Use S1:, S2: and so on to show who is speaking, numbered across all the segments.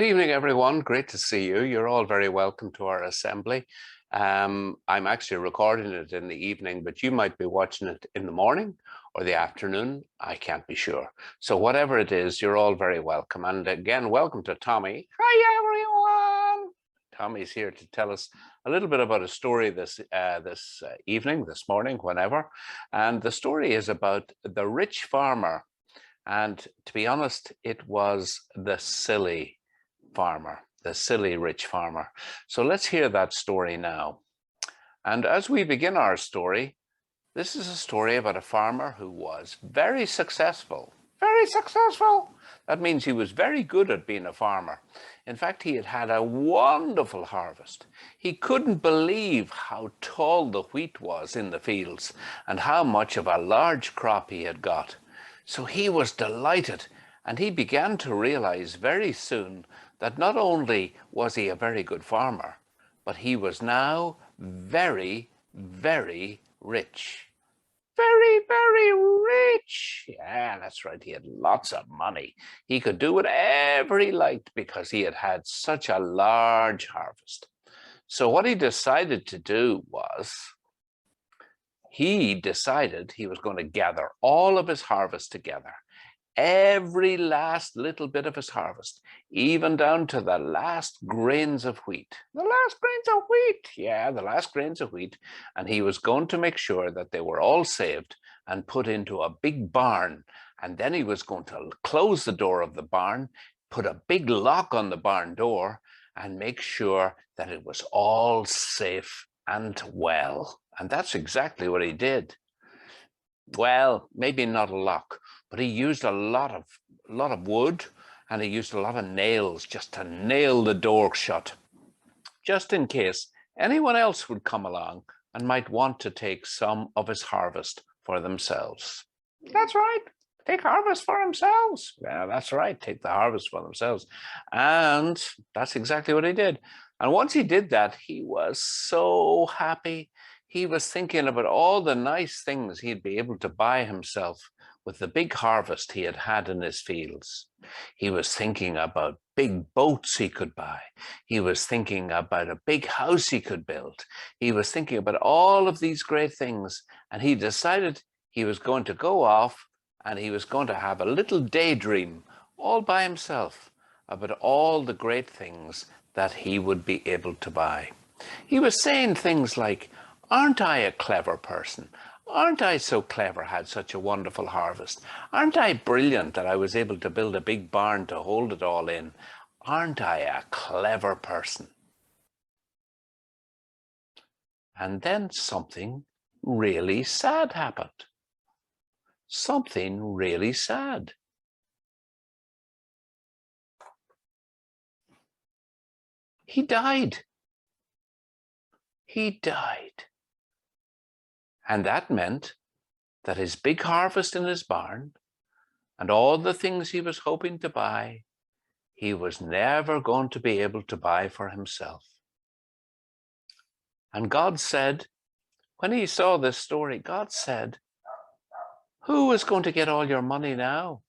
S1: Good evening, everyone. Great to see you. You're all very welcome to our assembly. I'm actually recording it in the evening, but you might be watching it in the morning or the afternoon. I can't be sure. So whatever it is, you're all very welcome. And again, welcome to Tommy. Hi, everyone. Tommy's here to tell us a little bit about a story this evening, this morning, whenever. And the story is about the rich farmer. And to be honest, it was the silly farmer, the silly rich farmer. So let's hear that story now. And as we begin our story, this is a story about a farmer who was very successful. Very successful. That means he was very good at being a farmer. In fact, he had had a wonderful harvest. He couldn't believe how tall the wheat was in the fields and how much of a large crop he had got. So he was delighted, and he began to realize very soon that not only was he a very good farmer, but he was now very, very rich. Very, very rich. Yeah, that's right. He had lots of money. He could do whatever he liked because he had had such a large harvest. So what he decided to do was he decided he was going to gather all of his harvest together. Every last little bit of his harvest, even down to the last grains of wheat. The last grains of wheat, yeah, the last grains of wheat. And he was going to make sure that they were all saved and put into a big barn. And then he was going to close the door of the barn, put a big lock on the barn door, and make sure that it was all safe and well. And that's exactly what he did. Well, maybe not a lock, but he used a lot of wood, and he used a lot of nails just to nail the door shut, just in case anyone else would come along and might want to take some of his harvest for themselves. That's right. Take harvest for themselves. Yeah, that's right. Take the harvest for themselves. And that's exactly what he did. And once he did that, he was so happy. He was thinking about all the nice things he'd be able to buy himself with the big harvest he had had in his fields. He was thinking about big boats he could buy. He was thinking about a big house he could build. He was thinking about all of these great things, and he decided he was going to go off and he was going to have a little daydream all by himself about all the great things that he would be able to buy. He was saying things like, "Aren't I a clever person? Aren't I so clever, had such a wonderful harvest? Aren't I brilliant that I was able to build a big barn to hold it all in? Aren't I a clever person?" And then something really sad happened. Something really sad. He died. He died. And that meant that his big harvest in his barn and all the things he was hoping to buy, he was never going to be able to buy for himself. And God said, when he saw this story, God said, "Who is going to get all your money now?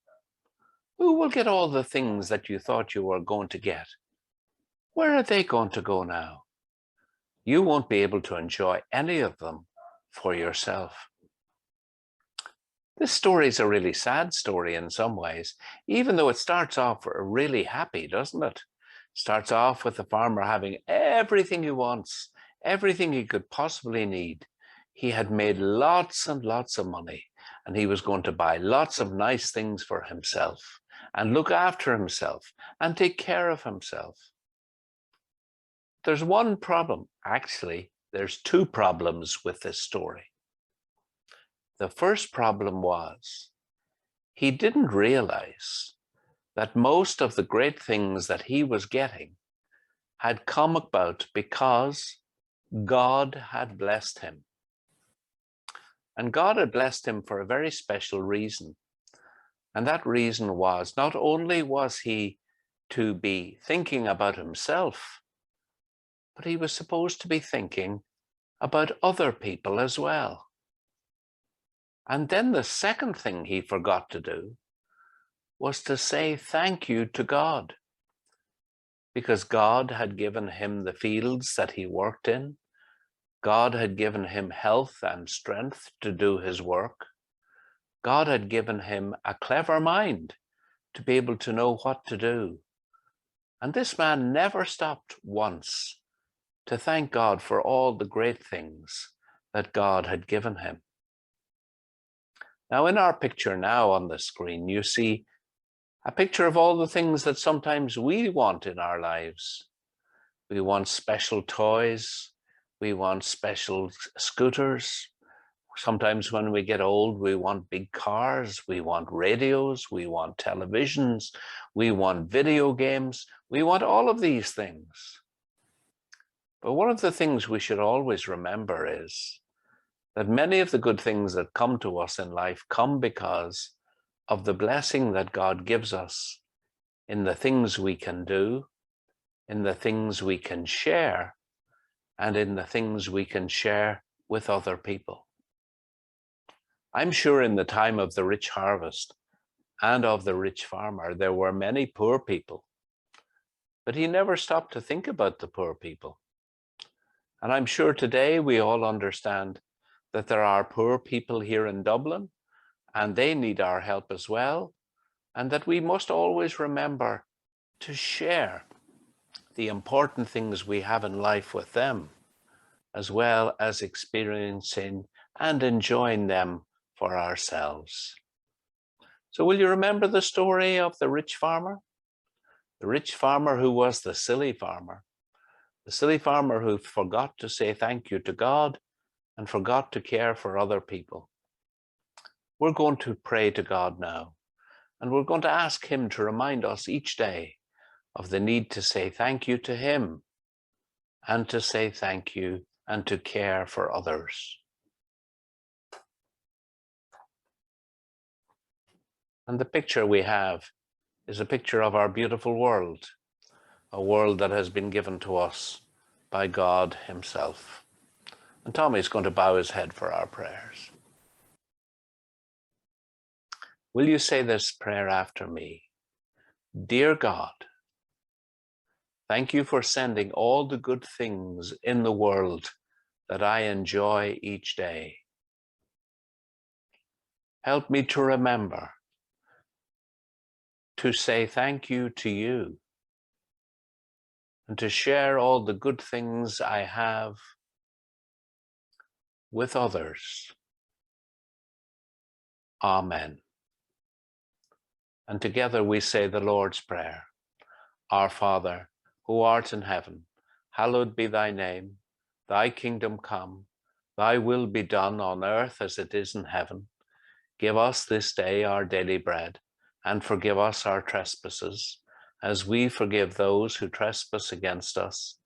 S1: Who will get all the things that you thought you were going to get? Where are they going to go now? You won't be able to enjoy any of them for yourself." This story is a really sad story in some ways, even though it starts off really happy, doesn't it? Starts off with the farmer having everything he wants, everything he could possibly need. He had made lots and lots of money, and he was going to buy lots of nice things for himself and look after himself and take care of himself. There's one problem. Actually, there's two problems with this story. The first problem was he didn't realize that most of the great things that he was getting had come about because God had blessed him. And God had blessed him for a very special reason. And that reason was not only was he to be thinking about himself, but he was supposed to be thinking about other people as well. And then the second thing he forgot to do was to say thank you to God. because God had given him the fields that he worked in. God had given him health and strength to do his work. God had given him a clever mind to be able to know what to do. And this man never stopped once to thank God for all the great things that God had given him. Now, in our picture now on the screen, you see a picture of all the things that sometimes we want in our lives. We want special toys. We want special scooters. Sometimes when we get old, we want big cars. We want radios. We want televisions. We want video games. We want all of these things. But one of the things we should always remember is that many of the good things that come to us in life come because of the blessing that God gives us in the things we can do, in the things we can share, and in the things we can share with other people. I'm sure in the time of the rich harvest and of the rich farmer, there were many poor people, but he never stopped to think about the poor people. And I'm sure today we all understand that there are poor people here in Dublin, and they need our help as well, and that we must always remember to share the important things we have in life with them, as well as experiencing and enjoying them for ourselves. So will you remember the story of the rich farmer? The rich farmer who was the silly farmer who forgot to say thank you to God and forgot to care for other people. We're going to pray to God now, and we're going to ask him to remind us each day of the need to say thank you to him and to say thank you and to care for others. And the picture we have is a picture of our beautiful world, a world that has been given to us by God himself. And Tommy's going to bow his head for our prayers. Will you say this prayer after me? Dear God, thank you for sending all the good things in the world that I enjoy each day. Help me to remember to say thank you to you and to share all the good things I have with others. Amen. And together we say the Lord's Prayer. Our Father, who art in heaven, hallowed be thy name. Thy kingdom come, thy will be done on earth as it is in heaven. Give us this day our daily bread, and forgive us our trespasses, as we forgive those who trespass against us.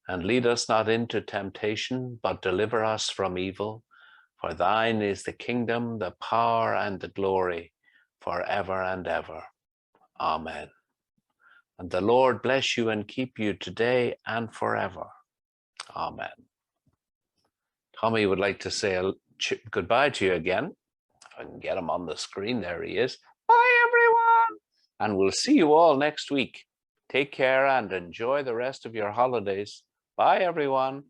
S1: And lead us not into temptation, but deliver us from evil. For thine is the kingdom, the power, and the glory, forever and ever. Amen. And the Lord bless you and keep you today and forever. Amen. Tommy would like to say goodbye to you again. If I can get him on the screen, there he is. Bye, everyone. And we'll see you all next week. Take care and enjoy the rest of your holidays. Bye, everyone.